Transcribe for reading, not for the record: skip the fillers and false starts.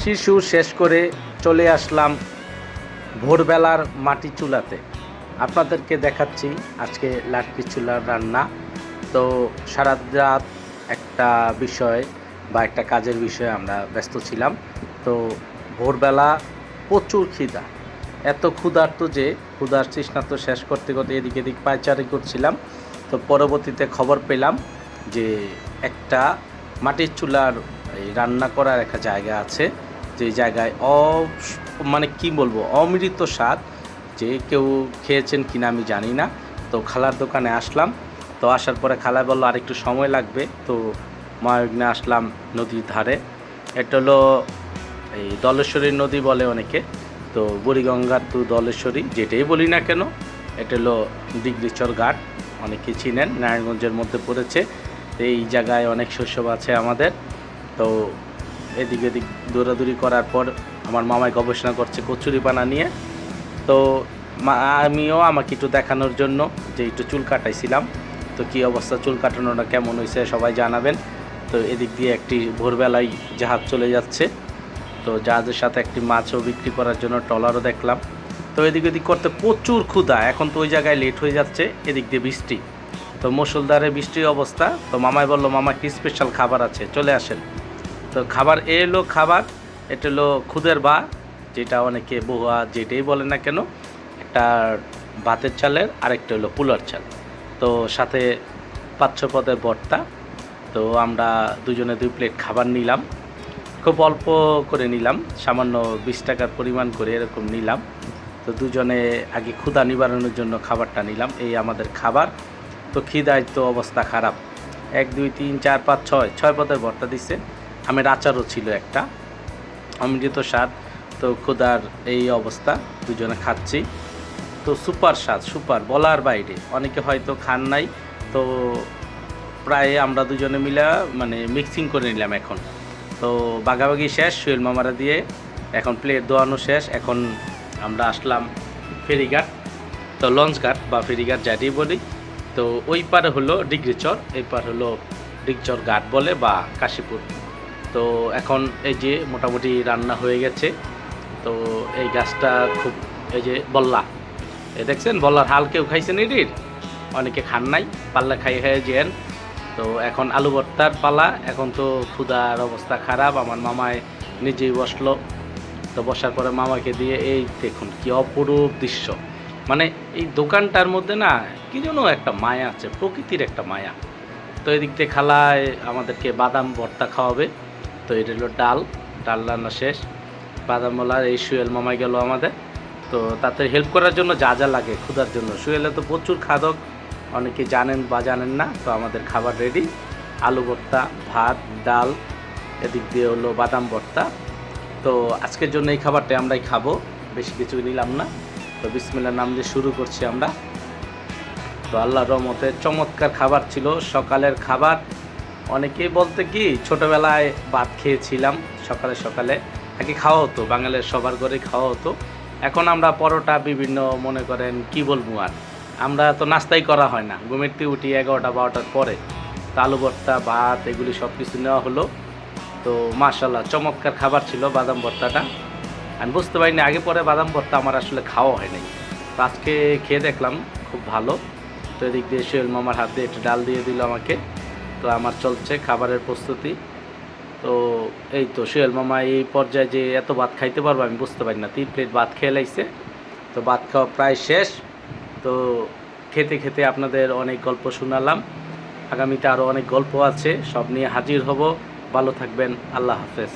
হাসির সুর শেষ করে চলে আসলাম ভোরবেলার মাটি চুলাতে। আপনাদেরকে দেখাচ্ছি আজকে লাটকি চুলার রান্না। তো সারা রাত একটা বিষয় বা একটা কাজের বিষয়ে আমরা ব্যস্ত ছিলাম। তো ভোরবেলা প্রচুর খিদা, এত ক্ষুধার্ত যে ক্ষুধার তৃষ্ণা তো শেষ করতে করতে এদিক এদিক পায়চারি করছিলাম। তো পরবর্তীতে খবর পেলাম যে একটা মাটির চুলার এই রান্না করার একটা জায়গা আছে, যে জায়গায় মানে কি বলবো, অমৃত স্বাদ। যে কেউ খেয়েছেন কিনা আমি জানি না। তো খালার দোকানে আসলাম। তো আসার পরে খালা বললো আর একটু সময় লাগবে। তো মহাবিঘ্নে আসলাম নদীর ধারে। এটা হলো এই দলেশ্বরী নদী বলে অনেকে, তো বুড়িগঙ্গার টু দলেশ্বরী যেটাই বলি না কেন, এটা হলো ডিগরিচর ঘাট, অনেকে চিনেন, নারায়ণগঞ্জের মধ্যে পড়েছে। তো এই জায়গায় অনেক শৈশব আছে আমাদের। তো এদিক এদিক দৌড়াদৌড়ি করার পর আমার মামাই গবেষণা করছে কচুরিপানা নিয়ে। তো আমিও আমাকে একটু দেখানোর জন্য যে একটু চুল কাটাইছিলাম। তো কী অবস্থা, চুল কাটানোটা কেমন হয়েছে সবাই জানাবেন। তো এদিক দিয়ে একটি ভোরবেলায় জাহাজ চলে যাচ্ছে। তো জাহাজের সাথে একটি মাছও বিক্রি করার জন্য ট্রলারও দেখলাম। তো এদিক ওদিক করতে প্রচুর ক্ষুধা। এখন তো ওই জায়গায় লেট হয়ে যাচ্ছে, এদিক দিয়ে বৃষ্টি, তো মুষলধারে বৃষ্টির অবস্থা। তো মামাই বললো মামা কি স্পেশাল খাবার আছে, চলে আসেন। তো খাবার এলো, খাবার এটা হলো খুদের বা, যেটা অনেকে বহুয়া যেটাই বলে না কেন, একটা ভাতের চালের, আরেকটা হলো পুলার চাল। তো সাথে 5-6 পদের ভর্তা। তো আমরা দুজনে 2 প্লেট খাবার নিলাম, খুব অল্প করে নিলাম, সামান্য 20 টাকার পরিমাণ করে এরকম নিলাম। তো দুজনে আগে ক্ষুধা নিবারণের জন্য খাবারটা নিলাম, এই আমাদের খাবার। তো খিদায় তো অবস্থা খারাপ। 1 2 3 4 5 6 পদের ভর্তা দিছে, আমের আচারও ছিল একটা, অমৃত স্বাদ। তো ক্ষুধার এই অবস্থা, দুজনে খাচ্ছি। তো সুপার স্বাদ, সুপার, বলার বাইরে। অনেকে হয়তো খান নাই। তো প্রায় আমরা দুজনে মিলে মানে মিক্সিং করে নিলাম এখন। তো বাগাবাগি শেষ, সোহেল মামারা দিয়ে এখন প্লেট ধোয়ানো শেষ। এখন আমরা আসলাম ফেরিঘাট, তো লঞ্চ ঘাট বা ফেরিঘাট যাই বলি। তো ওই পারে হলো ডিগরিচর, এই পার হলো ডিগচর ঘাট বলে বা কাশীপুর। তো এখন এই যে মোটামুটি রান্না হয়ে গেছে। তো এই গাছটা খুব, এই যে বল্লা, এ দেখছেন বল্লার হাল, কেউ খাইছেন এটির? অনেকে খান নাই, পাল্লা খাই হয়ে যেন। তো এখন আলু ভর্তার পালা। এখন তো ক্ষুধার অবস্থা খারাপ। আমার মামায় নিজেই বসলো। তো বসার পরে মামাকে দিয়ে, এই দেখুন কি অপরূপ দৃশ্য। মানে এই দোকানটার মধ্যে না কি যেন একটা মায়া আছে, প্রকৃতির একটা মায়া। তো এদিক থেকে খালায় আমাদেরকে বাদাম ভর্তা খাওয়াবে। তো এটা হলো ডাল রান্না শেষ। বাদাম বলার এই সোহেল মামাই গেল আমাদের। তো তাতে হেল্প করার জন্য যা যা লাগে ক্ষুধার জন্য, সোহেলে তো প্রচুর খাদক, অনেকে জানেন বা জানেন না। তো আমাদের খাবার রেডি, আলু ভর্তা, ভাত, ডাল, এদিক দিয়ে হলো বাদাম ভর্তা। তো আজকের জন্য এই খাবারটা আমরাই খাবো, বেশি কিছু নিলাম না। তো বিসমিল্লাহর নাম দিয়ে শুরু করছি আমরা। তো আল্লাহর রহমতে চমৎকার খাবার ছিল, সকালের খাবার। অনেকেই বলতে কি ছোটোবেলায় ভাত খেয়েছিলাম সকালে সকালে, আগে খাওয়া হতো, বাঙালির সবার ঘরে খাওয়া হতো। এখন আমরা পরোটা বিভিন্ন, মনে করেন কি বলবো, আর আমরা তো নাস্তাই করা হয় না, ঘুমেরতে উঠি 11টা-12টার পরে। তো আলু ভর্তা, ভাত, এগুলি সব কিছু নেওয়া হলো। তো মাশাআল্লাহ চমৎকার খাবার ছিল বাদাম ভর্তাটা। আমি বুঝতে পারিনি আগে পরে বাদাম ভর্তা আমার আসলে খাওয়া হয় নাই। তো আজকে খেয়ে দেখলাম খুব ভালো। তো এদিক দিয়ে সোহেল মামার হাত দিয়ে একটু ডাল দিয়ে দিল আমাকে। তো আমার চলছে খাবারের প্রস্তুতি। তো এই তো সোহেল মামা এই পর্যায়ে যে এত ভাত খাইতে পারবো আমি বুঝতে পারি না, 3 প্লেট ভাত খেয়ে লাইছে। তো ভাত খাওয়া প্রায় শেষ। তো খেতে খেতে আপনাদের অনেক গল্প শোনালাম। আগামীতে আরও অনেক গল্প আছে, সব নিয়ে হাজির হব। ভালো থাকবেন, আল্লাহ হাফেজ।